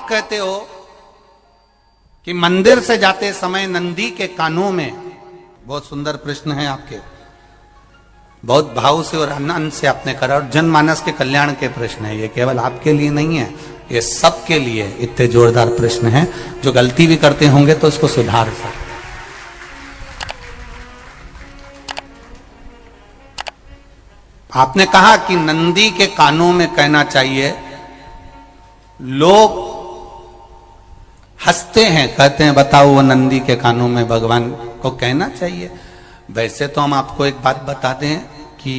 आप कहते हो कि मंदिर से जाते समय नंदी के कानों में, बहुत सुंदर प्रश्न है आपके, बहुत भाव से और आनंद से आपने करा, और जनमानस के कल्याण के प्रश्न है ये, केवल आपके लिए नहीं है, ये सबके लिए इतने जोरदार प्रश्न है। जो गलती भी करते होंगे तो इसको सुधार सकते। आपने कहा कि नंदी के कानों में कहना चाहिए, लोग हंसते हैं, कहते हैं बताओ वो नंदी के कानों में भगवान को कहना चाहिए। वैसे तो हम आपको एक बात बता दें कि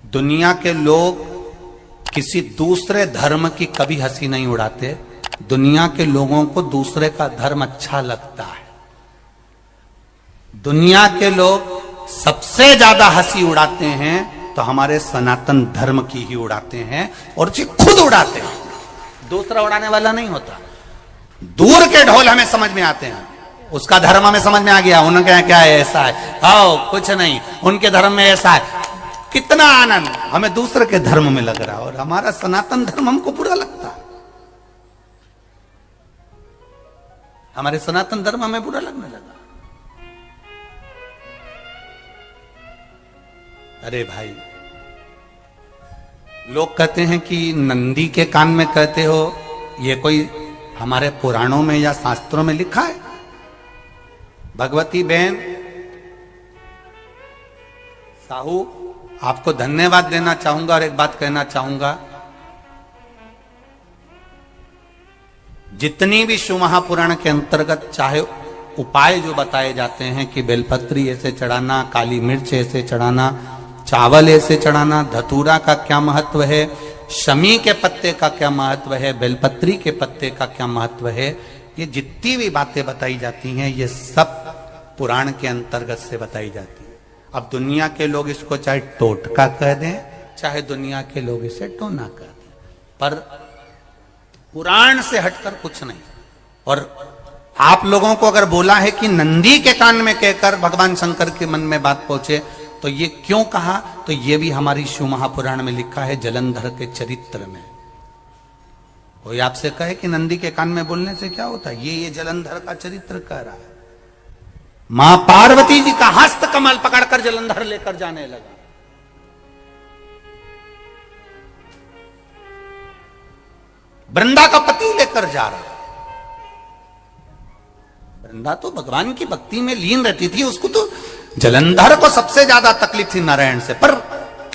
दुनिया के लोग किसी दूसरे धर्म की कभी हंसी नहीं उड़ाते। दुनिया के लोगों को दूसरे का धर्म अच्छा लगता है। दुनिया के लोग सबसे ज्यादा हंसी उड़ाते हैं तो हमारे सनातन धर्म की ही उड़ाते हैं, और उसे खुद उड़ाते हैं, दूसरा उड़ाने वाला नहीं होता। दूर के ढोल हमें समझ में आते हैं, उसका धर्म हमें समझ में आ गया, उनके क्या है, ऐसा है, आओ कुछ नहीं, उनके धर्म में ऐसा है, कितना आनंद हमें दूसरे के धर्म में लग रहा है, और हमारा सनातन धर्म हमको बुरा लगता है। हमारे सनातन धर्म हमें बुरा लगने लगा। अरे भाई, लोग कहते हैं कि नंदी के कान में कहते हो, ये कोई हमारे पुराणों में या शास्त्रों में लिखा है? भगवती बहन साहू, आपको धन्यवाद देना चाहूंगा और एक बात कहना चाहूंगा, जितनी भी शिव महापुराण के अंतर्गत चाहे उपाय जो बताए जाते हैं कि बेलपत्री ऐसे चढ़ाना, काली मिर्च ऐसे चढ़ाना, चावल ऐसे चढ़ाना, धतूरा का क्या महत्व है, शमी के पत्ते का क्या महत्व है, बेलपत्री के पत्ते का क्या महत्व है, ये जितनी भी बातें बताई जाती हैं ये सब पुराण के अंतर्गत से बताई जाती है। अब दुनिया के लोग इसको चाहे टोटका कह दें, चाहे दुनिया के लोग इसे टोना कह दें, पर पुराण से हटकर कुछ नहीं। और आप लोगों को अगर बोला है कि नंदी के कान में कहकर भगवान शंकर के मन में बात पहुंचे, तो ये क्यों कहा, तो ये भी हमारी शिव महापुराण में लिखा है, जलंधर के चरित्र में। कोई आपसे कहे कि नंदी के कान में बोलने से क्या होता है, ये जलंधर का चरित्र कह रहा है। मां पार्वती जी का हस्त कमल पकड़कर जलंधर लेकर जाने लगा। वृंदा का पति लेकर जा रहा। वृंदा तो भगवान की भक्ति में लीन रहती थी, उसको तो जलंधर को सबसे ज्यादा तकलीफ थी नारायण से, पर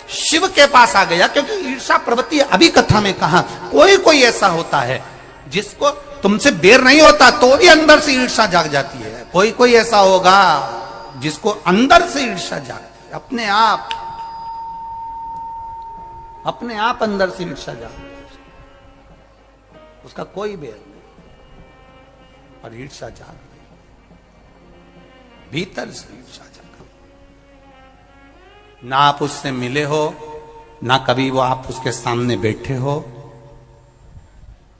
शिव के पास आ गया, क्योंकि ईर्षा प्रवृत्ति, अभी कथा में कहा, कोई कोई ऐसा होता है जिसको तुमसे बेर नहीं होता तो भी अंदर से ईर्षा जाग जाती है। कोई कोई ऐसा होगा जिसको अंदर से ईर्षा जागती है, अपने आप अंदर से ईर्षा जागती है, उसका कोई बेर नहीं, और ईर्षा जाग रही, भीतर से ईर्षा जाग। ना आप उससे मिले हो, ना कभी वो आप उसके सामने बैठे हो।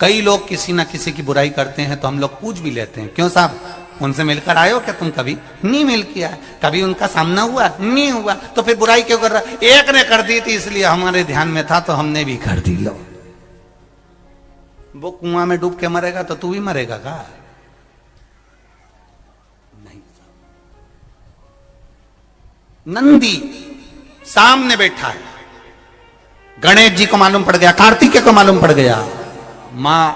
कई लोग किसी ना किसी की बुराई करते हैं तो हम लोग पूछ भी लेते हैं, क्यों साहब उनसे मिलकर आए हो क्या तुम? कभी नहीं मिल किया, कभी उनका सामना हुआ नहीं हुआ, तो फिर बुराई क्यों कर रहा? एक ने कर दी थी इसलिए हमारे ध्यान में था तो हमने भी कर दी। लो, वो कुआं में डूब के मरेगा तो तू भी मरेगा का? नहीं। नंदी सामने बैठा है, गणेश जी को मालूम पड़ गया, कार्तिकेय को मालूम पड़ गया, मां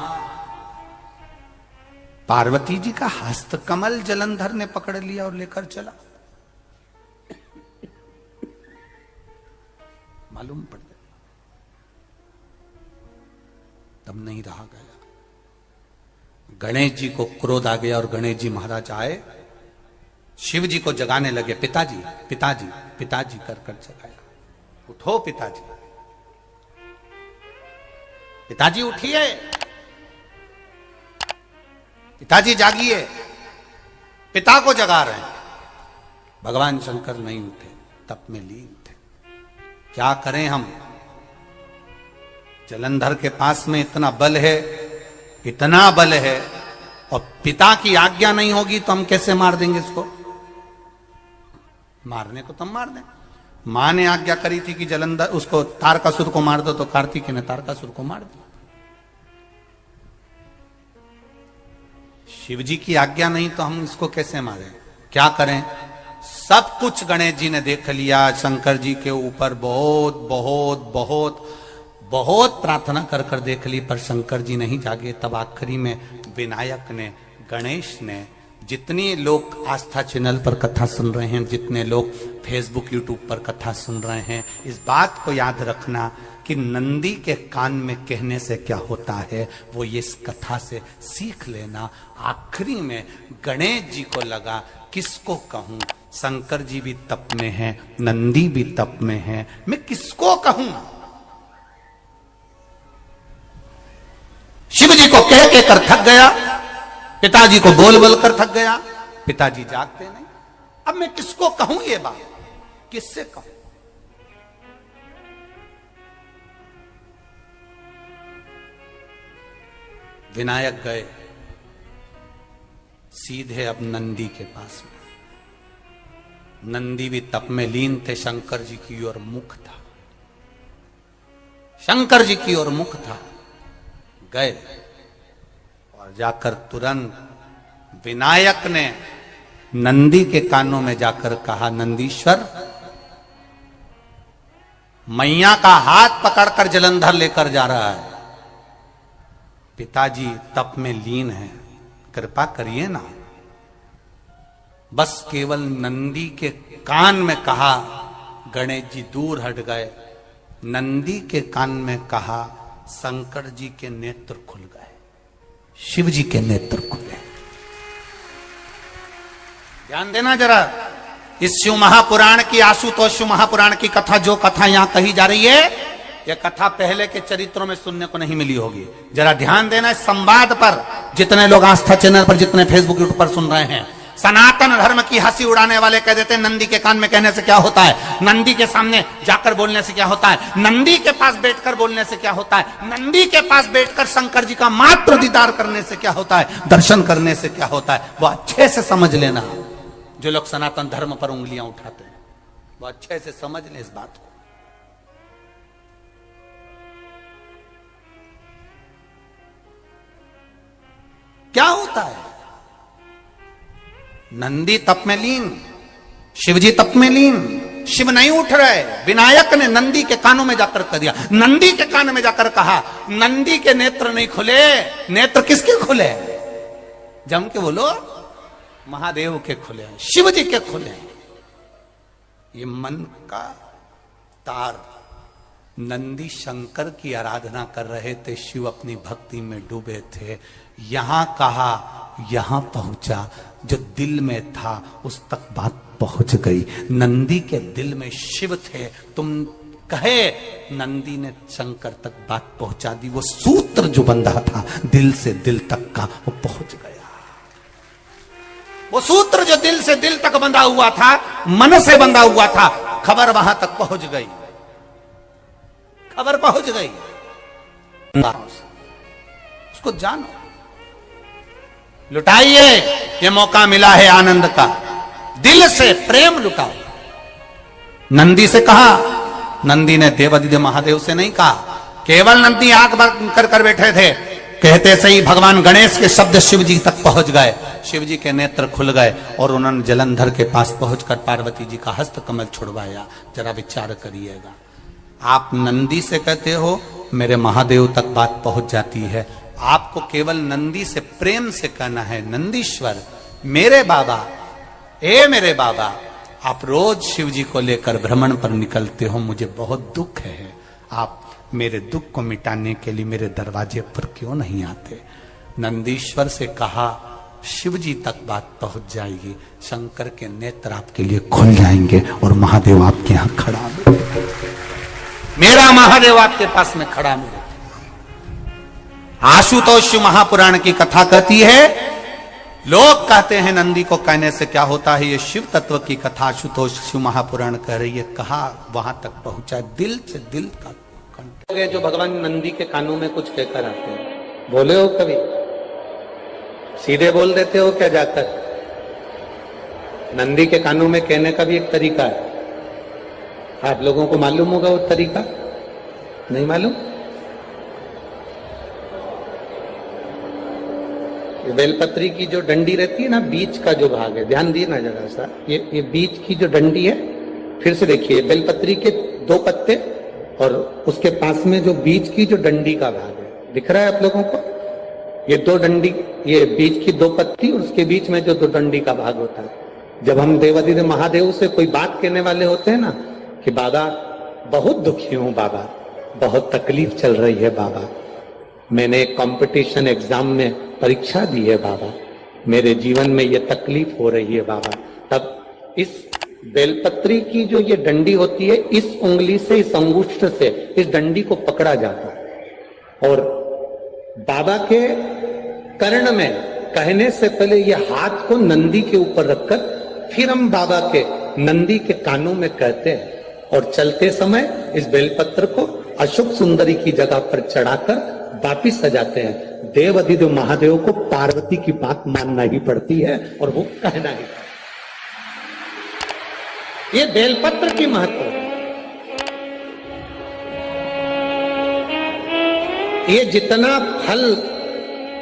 पार्वती जी का हस्त कमल जलंधर ने पकड़ लिया और लेकर चला। मालूम पड़ गया, तब नहीं रहा गया। गणेश जी को क्रोध आ गया और गणेश जी महाराज आए, शिव जी को जगाने लगे, पिताजी पिताजी पिताजी कर कर जगाया, उठो पिताजी, पिताजी उठिए, पिताजी जागिए, पिता को जगा रहे हैं। भगवान शंकर नहीं उठे, तप में लीन थे। क्या करें हम? जलंधर के पास में इतना बल है, इतना बल है, और पिता की आज्ञा नहीं होगी तो हम कैसे मार देंगे इसको? मारने को तो हम मार दें। मां ने आज्ञा करी थी कि जलंधर उसको तारकासुर को मार दो, तो कार्तिकेय ने तारकासुर को मार दिया। शिव जी की आज्ञा नहीं तो हम इसको कैसे मारें? क्या करें? सब कुछ गणेश जी ने देख लिया, शंकर जी के ऊपर बहुत बहुत बहुत बहुत प्रार्थना कर कर देख ली, पर शंकर जी नहीं जागे। तब आखिरी में विनायक ने, गणेश ने, जितने लोग आस्था चैनल पर कथा सुन रहे हैं, जितने लोग फेसबुक यूट्यूब पर कथा सुन रहे हैं, इस बात को याद रखना कि नंदी के कान में कहने से क्या होता है वो ये इस कथा से सीख लेना। आखिरी में गणेश जी को लगा किसको कहूं, शंकर जी भी तप में हैं, नंदी भी तप में हैं, मैं किसको कहूं? शिव जी को कह के कर थक गया, पिताजी को बोल बोल कर थक गया, पिताजी जागते नहीं। अब मैं किसको कहूं ये बात, किससे कहूं? विनायक गए सीधे अब नंदी के पास में। नंदी भी तप में लीन थे, शंकर जी की ओर मुख था, शंकर जी की ओर मुख था। गए और जाकर तुरंत विनायक ने नंदी के कानों में जाकर कहा, नंदीश्वर, मैया का हाथ पकड़कर जलंधर लेकर जा रहा है, पिताजी तप में लीन है, कृपा करिए ना। बस केवल नंदी के कान में कहा, गणेश जी दूर हट गए। नंदी के कान में कहा, शंकर जी के नेत्र खुल गए, शिव जी के नेत्र खुले। ध्यान देना जरा, इस शिव महापुराण की, आशुतोष शिव महापुराण की कथा, जो कथा यहां कही जा रही है, यह कथा पहले के चरित्रों में सुनने को नहीं मिली होगी। जरा ध्यान देना इस संवाद पर, जितने लोग आस्था चैनल पर, जितने फेसबुक यूट्यूब पर सुन रहे हैं। सनातन धर्म की हंसी उड़ाने वाले कह देते हैं नंदी के कान में कहने से क्या होता है, नंदी के सामने जाकर बोलने से क्या होता है, नंदी के पास बैठकर बोलने से क्या होता है, नंदी के पास बैठकर शंकर जी का मात्र दीदार करने से क्या होता है, दर्शन करने से क्या होता है। वो अच्छे से समझ लेना, जो लोग सनातन धर्म पर उंगलियां उठाते हैं, वो अच्छे से समझ लें इस बात को। क्या होता है? नंदी तप में लीन, शिवजी तप में लीन, शिव नहीं उठ रहे। विनायक ने नंदी के कानों में जाकर कह दिया, नंदी के कान में जाकर कहा, नंदी के नेत्र नहीं खुले। नेत्र किसके खुले? जम के बोलो, महादेव के खुले, शिव जी के खुले। ये मन का तार। नंदी शंकर की आराधना कर रहे थे, शिव अपनी भक्ति में डूबे थे। यहां कहा, यहां पहुंचा, जो दिल में था उस तक बात पहुंच गई। नंदी के दिल में शिव थे, तुम कहे, नंदी ने शंकर तक बात पहुंचा दी। वो सूत्र जो बंधा था दिल से दिल तक का, वो पहुंच गया। वो सूत्र जो दिल से दिल तक बंधा हुआ था, मन से बंधा हुआ था, खबर वहां तक पहुंच गई, खबर पहुंच गई। उसको जानो, लुटाइए, ये मौका मिला है आनंद का, दिल से प्रेम लुटाओ। नंदी से कहा, नंदी ने देवादिदेव महादेव से नहीं कहा, केवल नंदी आंख बंद कर कर बैठे थे। कहते से ही भगवान गणेश के शब्द शिव जी तक पहुंच गए, शिव जी के नेत्र खुल गए और उन्होंने जलंधर के पास पहुंचकर पार्वती जी का हस्त कमल छुड़वाया। जरा विचार करिएगा, आप नंदी से कहते हो मेरे महादेव तक बात पहुंच जाती है, आपको केवल नंदी से प्रेम से कहना है, नंदीश्वर मेरे बाबा, ए मेरे बाबा, आप रोज शिव जी को लेकर भ्रमण पर निकलते हो, मुझे बहुत दुख है, आप मेरे दुख को मिटाने के लिए मेरे दरवाजे पर क्यों नहीं आते? नंदीश्वर से कहा, शिव जी तक बात पहुंच जाएगी, शंकर के नेत्र आपके लिए खुल जाएंगे और महादेव आपके यहां खड़ा मिलेगा, मेरा महादेव आपके पास में खड़ा मिलेगा। आशुतोष शिव महापुराण की कथा कहती है, लोग कहते हैं नंदी को कहने से क्या होता है, ये शिव तत्व की कथा आशुतोष शिव महापुराण कह रही है। कहा वहां तक पहुंचा, दिल से दिल का कंठ। जो भगवान नंदी के कानों में कुछ कहकर आते हैं, बोले हो कभी? सीधे बोल देते हो क्या जाकर? नंदी के कानों में कहने का भी एक तरीका है, आप लोगों को मालूम होगा वो तरीका? नहीं मालूम? बेलपत्री की जो डंडी रहती है ना, बीच का जो भाग है, ध्यान दिए ना जरा सा, ये बीच की जो डंडी है, फिर से देखिए, बेलपत्री के 2 पत्ते और उसके पास में जो बीच की जो डंडी का भाग है, दिख रहा है आप लोगों को? ये 2 डंडी, ये बीच की 2 पत्ती और उसके बीच में जो 2 डंडी का भाग होता है। जब हम देवाधिदेव महादेव से कोई बात कहने वाले होते हैं ना कि बाबा बहुत दुखी हूं, बाबा बहुत तकलीफ चल रही है, बाबा मैंने एक कंपटीशन एग्जाम में परीक्षा दी है, बाबा मेरे जीवन में ये तकलीफ हो रही है, बाबा, तब इस बेलपत्री की जो ये डंडी होती है, इस उंगली से, इस अंगुष्ठ से इस डंडी को पकड़ा जाता है और बाबा के कर्ण में कहने से पहले ये हाथ को नंदी के ऊपर रखकर फिर हम बाबा के नंदी के कानों में कहते हैं और चलते समय इस बेलपत्र को अशोक सुंदरी की जगह पर चढ़ाकर वापिस सजाते हैं। देव अधिदेव महादेव को पार्वती की बात मानना ही पड़ती है और वो कहना ही पड़ता है। ये बेलपत्र की महत्व है। ये जितना फल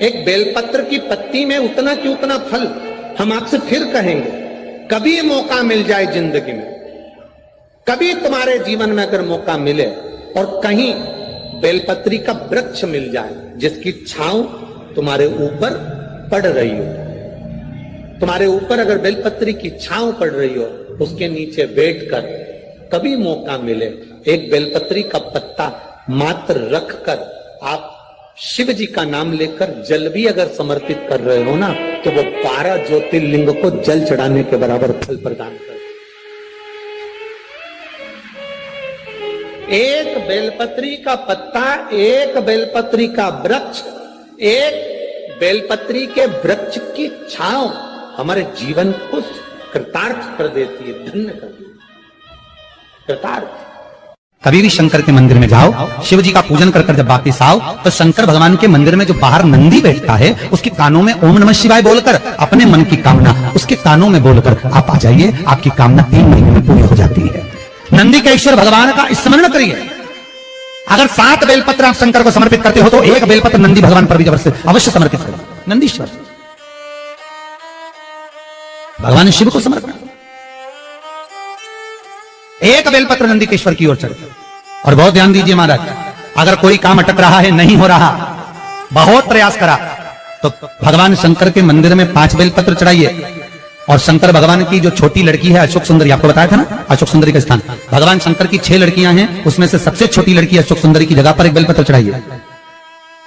एक बेलपत्र की पत्ती में, उतना की उतना फल। हम आपसे फिर कहेंगे, कभी मौका मिल जाए जिंदगी में, कभी तुम्हारे जीवन में अगर मौका मिले और कहीं बेलपत्री का वृक्ष मिल जाए जिसकी छांव तुम्हारे ऊपर पड़ रही हो, तुम्हारे ऊपर अगर बेलपत्री की छांव पड़ रही हो, उसके नीचे बैठकर कभी मौका मिले, एक बेलपत्री का पत्ता मात्र रखकर आप शिव जी का नाम लेकर जल भी अगर समर्पित कर रहे हो ना, तो वो 12 ज्योतिर्लिंग को जल चढ़ाने के बराबर फल प्रदान कर। एक बेलपत्री का पत्ता, एक बेलपत्री का वृक्ष, एक बेलपत्री के वृक्ष की छांव हमारे जीवन को कृतार्थ कर देती है, धन्य कर देती है, कृतार्थ। कभी भी शंकर के मंदिर में जाओ, शिव जी का पूजन कर जब वापिस आओ, तो शंकर भगवान के मंदिर में जो बाहर नंदी बैठता है, उसके कानों में ओम नमः शिवाय बोलकर अपने मन की कामना उसके कानों में बोलकर आप आ जाइए, आपकी कामना 3 महीने में पूरी हो जाती है। नंदी के ईश्वर भगवान का स्मरण करिए। अगर 7 बेलपत्र आप शंकर को समर्पित करते हो तो 1 बेलपत्र नंदी भगवान पर भी अवश्य समर्पित करें। नंदीश्वर भगवान शिव को समर्पण, 1 बेलपत्र नंदी के ईश्वर की ओर चढ़े। और बहुत ध्यान दीजिए महाराज, अगर कोई काम अटक रहा है, नहीं हो रहा, बहुत प्रयास करा, तो भगवान शंकर के मंदिर में 5 बेलपत्र चढ़ाइए। और शंकर भगवान की जो छोटी लड़की है अशोक सुंदरी, आपको बताया था ना अशोक सुंदरी का स्थान, भगवान शंकर की 6 लड़कियां हैं, उसमें से सबसे छोटी लड़की अशोक सुंदरी की जगह पर 1 बेलपत्र चढ़ाइए।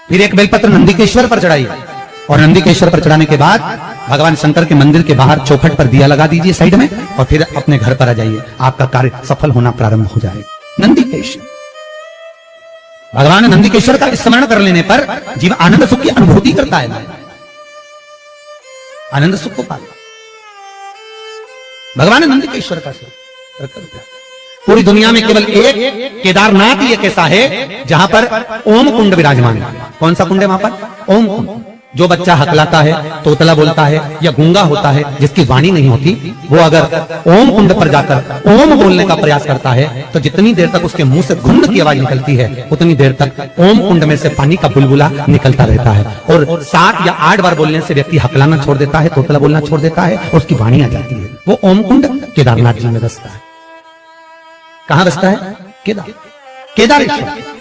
फिर 1 बेलपत्र नंदीकेश्वर पर चढ़ाइए और नंदीकेश्वर पर चढ़ाने के बाद भगवान शंकर के मंदिर के बाहर चौखट पर दिया लगा दीजिए साइड में, और फिर अपने घर पर आ जाइए, आपका कार्य सफल होना प्रारंभ हो जाएगा। नंदीकेश्वर भगवान नंदीकेश्वर का स्मरण कर लेने पर जीव आनंद सुख की अनुभूति करता है, आनंद सुख को पाता। भगवान नंदीकेश्वर का पूरी दुनिया में केवल एक केदारनाथ ही एक ऐसा है जहां पर ओम कुंड विराजमान है। कौन सा कुंड है वहां पर? ओम कुंड। जो बच्चा हकलाता है, तोतला बोलता है या गूंगा होता है, जिसकी वाणी नहीं होती, वो अगर ओम कुंड पर जाकर ओम बोलने का प्रयास करता है तो जितनी देर तक उसके मुंह से घुंड की आवाज निकलती है, उतनी देर तक ओम कुंड में से पानी का बुलबुला निकलता रहता है। और 7 या 8 बार बोलने से व्यक्ति हकलाना छोड़ देता है, तोतला बोलना छोड़ देता है और उसकी वाणी आ जाती है। वो ओम कुंड केदारनाथ जी में बसता है। कहां बसता है? केदारेश्वर।